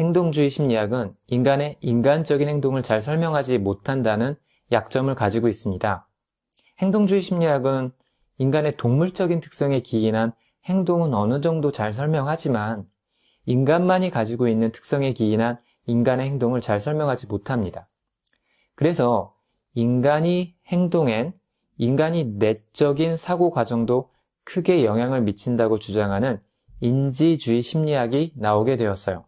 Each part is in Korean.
행동주의 심리학은 인간의 인간적인 행동을 잘 설명하지 못한다는 약점을 가지고 있습니다. 행동주의 심리학은 인간의 동물적인 특성에 기인한 행동은 어느 정도 잘 설명하지만 인간만이 가지고 있는 특성에 기인한 인간의 행동을 잘 설명하지 못합니다. 그래서 인간이 행동엔 인간이 내적인 사고 과정도 크게 영향을 미친다고 주장하는 인지주의 심리학이 나오게 되었어요.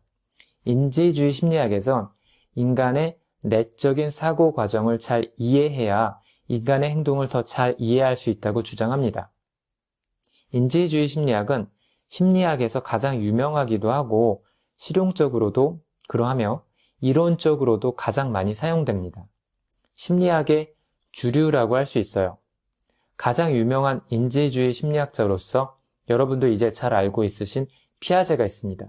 인지주의 심리학에선 인간의 내적인 사고 과정을 잘 이해해야 인간의 행동을 더 잘 이해할 수 있다고 주장합니다. 인지주의 심리학은 심리학에서 가장 유명하기도 하고 실용적으로도 그러하며 이론적으로도 가장 많이 사용됩니다. 심리학의 주류라고 할 수 있어요. 가장 유명한 인지주의 심리학자로서 여러분도 이제 잘 알고 있으신 피아제가 있습니다.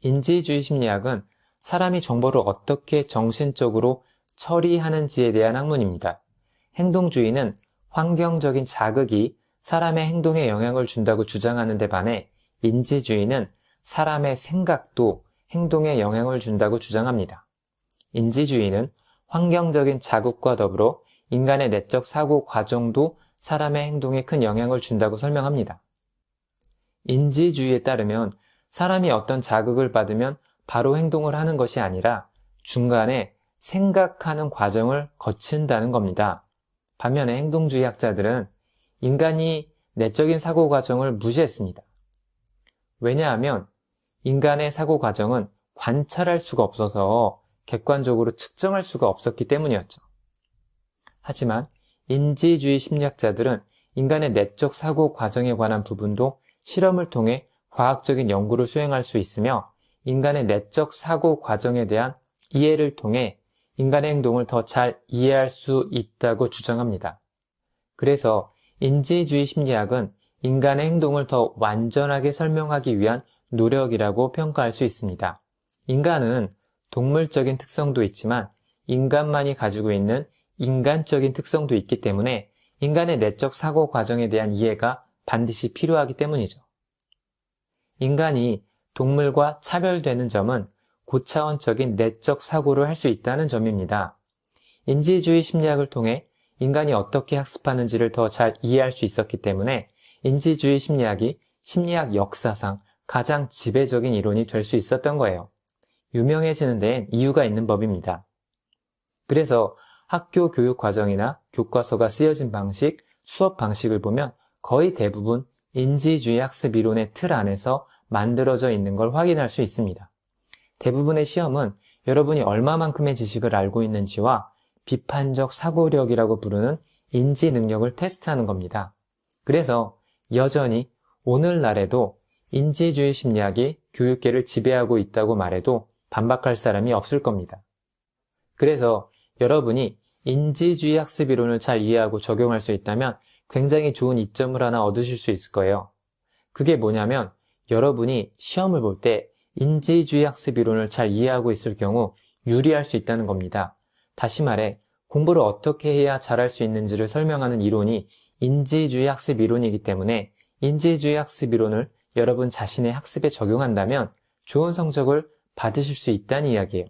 인지주의 심리학은 사람이 정보를 어떻게 정신적으로 처리하는지에 대한 학문입니다. 행동주의는 환경적인 자극이 사람의 행동에 영향을 준다고 주장하는 데 반해 인지주의는 사람의 생각도 행동에 영향을 준다고 주장합니다. 인지주의는 환경적인 자극과 더불어 인간의 내적 사고 과정도 사람의 행동에 큰 영향을 준다고 설명합니다. 인지주의에 따르면 사람이 어떤 자극을 받으면 바로 행동을 하는 것이 아니라 중간에 생각하는 과정을 거친다는 겁니다. 반면에 행동주의 학자들은 인간이 내적인 사고 과정을 무시했습니다. 왜냐하면 인간의 사고 과정은 관찰할 수가 없어서 객관적으로 측정할 수가 없었기 때문이었죠. 하지만 인지주의 심리학자들은 인간의 내적 사고 과정에 관한 부분도 실험을 통해 과학적인 연구를 수행할 수 있으며 인간의 내적 사고 과정에 대한 이해를 통해 인간의 행동을 더 잘 이해할 수 있다고 주장합니다. 그래서 인지주의 심리학은 인간의 행동을 더 완전하게 설명하기 위한 노력이라고 평가할 수 있습니다. 인간은 동물적인 특성도 있지만 인간만이 가지고 있는 인간적인 특성도 있기 때문에 인간의 내적 사고 과정에 대한 이해가 반드시 필요하기 때문이죠. 인간이 동물과 차별되는 점은 고차원적인 내적 사고를 할 수 있다는 점입니다. 인지주의 심리학을 통해 인간이 어떻게 학습하는지를 더 잘 이해할 수 있었기 때문에 인지주의 심리학이 심리학 역사상 가장 지배적인 이론이 될 수 있었던 거예요. 유명해지는 데엔 이유가 있는 법입니다. 그래서 학교 교육 과정이나 교과서가 쓰여진 방식, 수업 방식을 보면 거의 대부분 인지주의 학습 이론의 틀 안에서 만들어져 있는 걸 확인할 수 있습니다. 대부분의 시험은 여러분이 얼마만큼의 지식을 알고 있는지와 비판적 사고력이라고 부르는 인지 능력을 테스트하는 겁니다. 그래서 여전히 오늘날에도 인지주의 심리학이 교육계를 지배하고 있다고 말해도 반박할 사람이 없을 겁니다. 그래서 여러분이 인지주의 학습 이론을 잘 이해하고 적용할 수 있다면 굉장히 좋은 이점을 하나 얻으실 수 있을 거예요. 그게 뭐냐면 여러분이 시험을 볼 때 인지주의 학습 이론을 잘 이해하고 있을 경우 유리할 수 있다는 겁니다. 다시 말해 공부를 어떻게 해야 잘할 수 있는지를 설명하는 이론이 인지주의 학습 이론이기 때문에 인지주의 학습 이론을 여러분 자신의 학습에 적용한다면 좋은 성적을 받으실 수 있다는 이야기예요.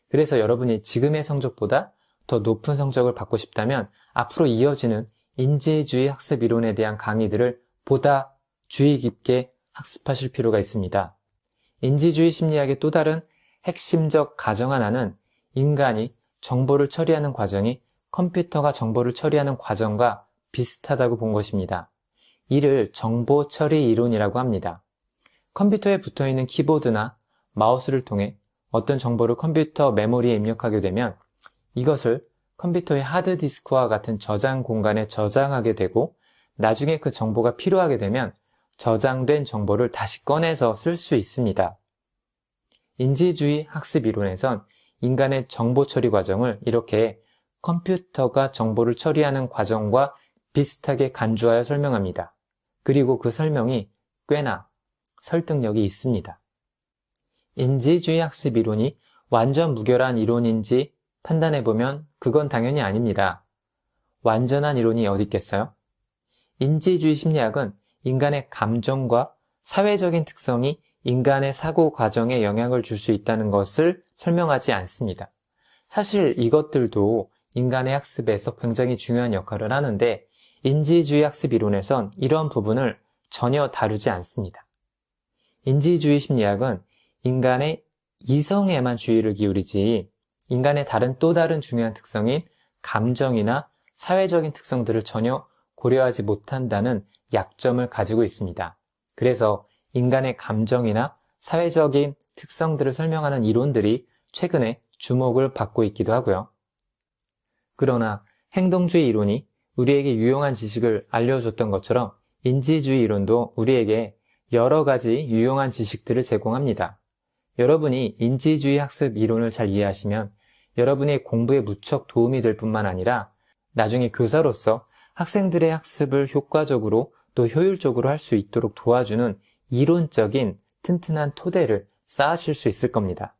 그래서 여러분이 지금의 성적보다 더 높은 성적을 받고 싶다면 앞으로 이어지는 인지주의 학습 이론에 대한 강의들을 보다 주의 깊게 학습하실 필요가 있습니다. 인지주의 심리학의 또 다른 핵심적 가정 하나는 인간이 정보를 처리하는 과정이 컴퓨터가 정보를 처리하는 과정과 비슷하다고 본 것입니다. 이를 정보 처리 이론이라고 합니다. 컴퓨터에 붙어있는 키보드나 마우스를 통해 어떤 정보를 컴퓨터 메모리에 입력하게 되면 이것을 컴퓨터의 하드디스크와 같은 저장 공간에 저장하게 되고 나중에 그 정보가 필요하게 되면 저장된 정보를 다시 꺼내서 쓸 수 있습니다. 인지주의 학습 이론에선 인간의 정보 처리 과정을 이렇게 컴퓨터가 정보를 처리하는 과정과 비슷하게 간주하여 설명합니다. 그리고 그 설명이 꽤나 설득력이 있습니다. 인지주의 학습 이론이 완전 무결한 이론인지 판단해보면 그건 당연히 아닙니다. 완전한 이론이 어디 있겠어요? 인지주의 심리학은 인간의 감정과 사회적인 특성이 인간의 사고 과정에 영향을 줄 수 있다는 것을 설명하지 않습니다. 사실 이것들도 인간의 학습에서 굉장히 중요한 역할을 하는데 인지주의 학습 이론에선 이런 부분을 전혀 다루지 않습니다. 인지주의 심리학은 인간의 이성에만 주의를 기울이지 인간의 또 다른 중요한 특성인 감정이나 사회적인 특성들을 전혀 고려하지 못한다는 약점을 가지고 있습니다. 그래서 인간의 감정이나 사회적인 특성들을 설명하는 이론들이 최근에 주목을 받고 있기도 하고요. 그러나 행동주의 이론이 우리에게 유용한 지식을 알려줬던 것처럼 인지주의 이론도 우리에게 여러 가지 유용한 지식들을 제공합니다. 여러분이 인지주의 학습 이론을 잘 이해하시면 여러분의 공부에 무척 도움이 될 뿐만 아니라 나중에 교사로서 학생들의 학습을 효과적으로 또 효율적으로 할 수 있도록 도와주는 이론적인 튼튼한 토대를 쌓으실 수 있을 겁니다.